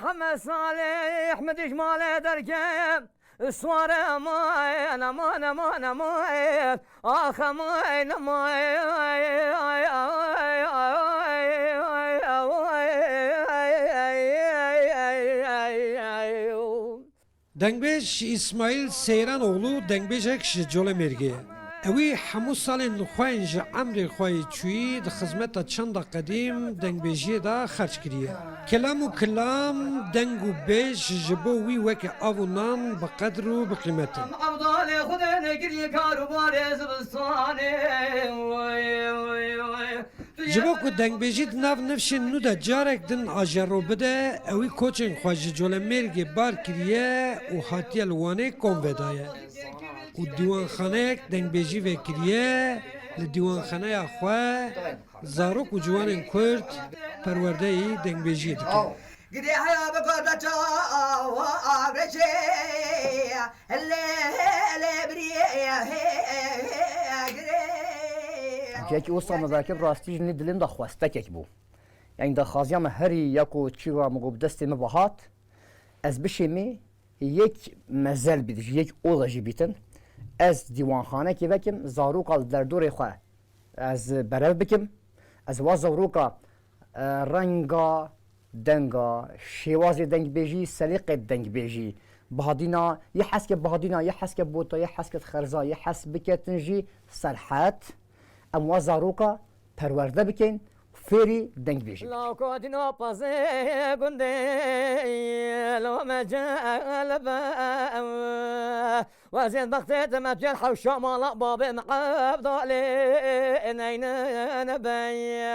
محمد صالح مدش ماله دركم سوار ماين امان امان امان آخ ماين دنگبیج اسماعیل سیران oğlu دنگبیجک جول مرگه اوی همو سالن خوینج عمر خوی چوی د خدمت چند قدیم دنگبیجی دا خرج کریه کلام و کلام دنگ و بیج جبو وی وک آونان بقدر و بقیمته افضل خدا نگری کاروبار زبستانه جبو کو دنگبیجی ناو نفشین نو دا جارک دن آجرو بده اوی کوچن خواج جول مرگه بار کریه و حاتی الوانه کن ودایه و دیوان خانه دنگبیجی وکریه لدیوان خانه خواه زاروک و جوان کرد پرورده ای دنگبیجی دکن گری حیا بکرد چا و آبرچه جاکی اوستا مذاکر راستی جنی دلیم دا خواسته کک بو یعنی دا خازیام هری یکو چیوا مگوب دستی مباهات از بشیمی یک مزل بیدش یک اوغجی بیتن از دیوانخانه کی وکم زاروکا در دور خواه از برو بکم از واز زاروکا رنگا دنگا شواز دنگ بیجی سلیق دنگ بیجی بهادینا یه حس که بهادینا یه حس که بوتا یه حس که خرزا یه حس بکتنجی سرحت ام واز زاروکا پرورده بکن فيري دنگ بيجي لو كنت نوبازي قندي لو ما جاء لبا وزين بختي تمجل حوشا مالا بابي مقابض علي نينا نبي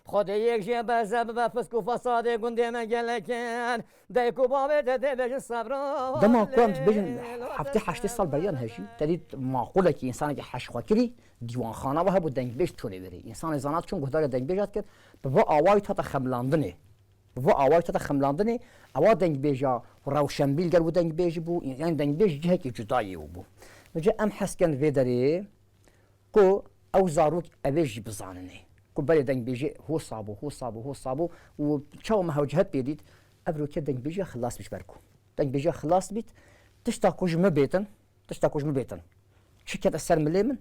خودی یک جه بزب و فسکو فساده گنده مگلکن دیکو بابه داده بجن صبرا ده ما كنت بجن هفته 8 سال بريان هشي تدید معقوله که انسان که حش خاکری دیوان خانه و هبو دنگ بیش تونه بری انسان زانات چون گهدار دنگ بیجات کرد به آوای تا خملاندنه به آوای تا خملاندنه آوا دنگ بیجا روشنبیل گر و دنگ بیج بو یعنی دنگ بیج جه کی جدایی بو مجه ام حسکن ویدری کو او زاروک اویج بزاننه کو بله دنگ بیجی هو صابو و چاو مهوجهت بیدید ابرو که دنگ بیجی خلاص بیش برکو دنگ بیجی خلاص بیت تشتا کوجمه بیتن چی که اثر ملیمن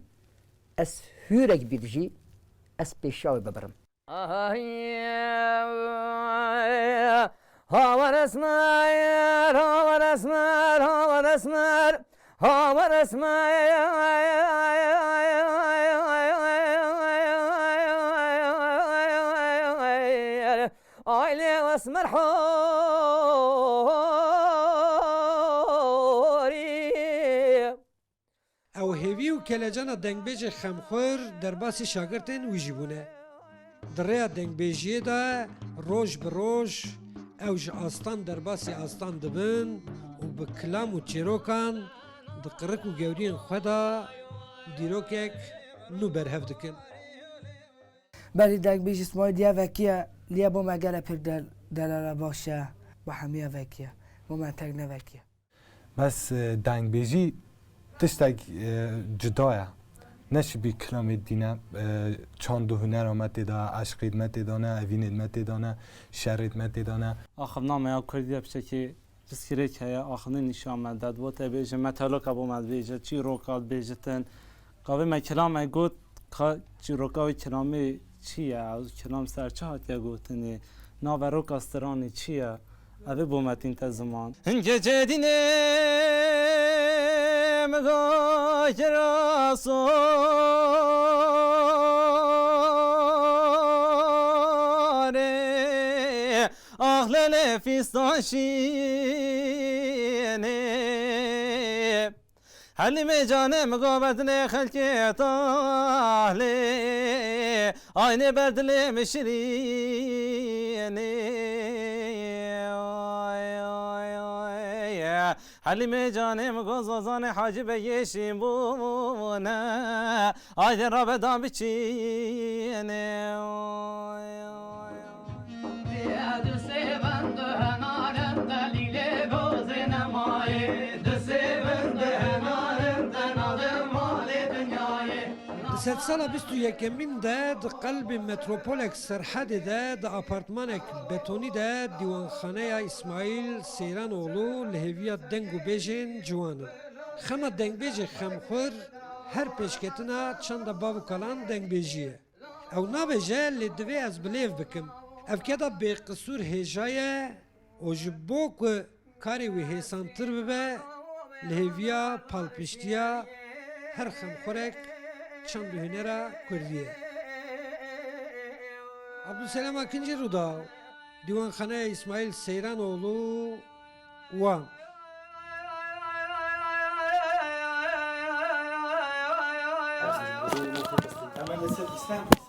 از هورک بیدجی از پیشاوی ببرم هاور اسمر آیله اسمر حوری او هیوی و کلجانا دنگبیج خمخور در باسی شاگرتین ویجیبونه دریا دنگبیجیه دا روش بروش اوج آستان در باسی آستان دبن و بکلام و چیروکان دقرک و گورین خدا دیروکک نو برهف دکن بله دنگ بیش اسمای دیا وکیه لیا با مگره پر دلالا باشه با همیه وکیه با منطق نوکیه بس دنگ بیجی تشتاق جدایه نش بی کلام دینه چند هنر آمده دا عشق خدمت دانه اوین خدمت دانه شر خدمت دانه آخر نامه ها کردی بشه که جسکره که آخر نشان مدد و تبیجه متعلق ابو مدبیجه چی روکات بیجتن قابل مکلام گفت چی روکاوی کلامی چیه از کلام سرچه هاتیه گفتنی ناو کاسترانی چیه اوه بومتین تا زمان گجه دینه مگاهی راسوره آخلال فیستان شینه حلیم جانه مقابدن خلکی تاهلی آینه بردلی مشرینه حلیم جانه مگوزوزان حاجی بیشیم بونه آیده را بدان بچینه Sed sala 21 de di qelbê metropolek Serhedê de di apartmanek betonî de dîwanxaneya İsmail Seyranoğlu li hêviya deng û bêjên ciwanin. Xema dengbêjê xemxwir her pêşketina çanda bav û kalan dengbêjî ye. Ew nabêje lê divê ez bilêv bikim. Ev keda bêqisûr hêja ye û ji bo ku karê wî hêsantir bibe li hêviya palpiştiya her xemxwirek çand û hunera Kurdî ye. Abdülselam Akıncı Ruda, Divanxaneya İsmail Seyranoğlu, Van. Hemen de sen İslam